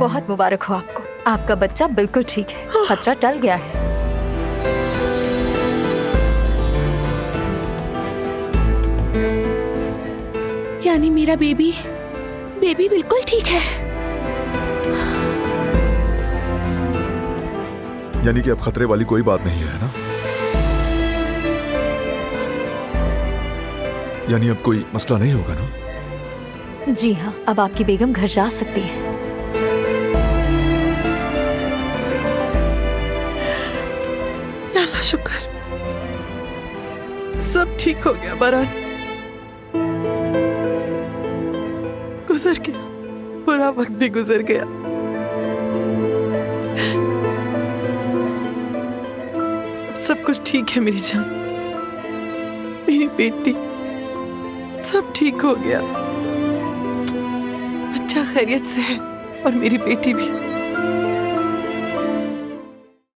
बहुत मुबारक हो आपको। आपका बच्चा बिल्कुल ठीक है, खतरा टल गया है। यानी मेरा बेबी बिल्कुल ठीक है। यानी कि अब खतरे वाली कोई बात नहीं है ना? यानी अब कोई मसला नहीं होगा ना? जी हाँ, अब आपकी बेगम घर जा सकती है। अल्लाह शुक्र, सब ठीक हो गया। बरान गुजर गया, बुरा वक्त भी गुजर गया। अब सब कुछ ठीक है मेरी जान, मेरी बेटी, सब ठीक हो गया। बच्चा खैरियत से है और मेरी बेटी भी।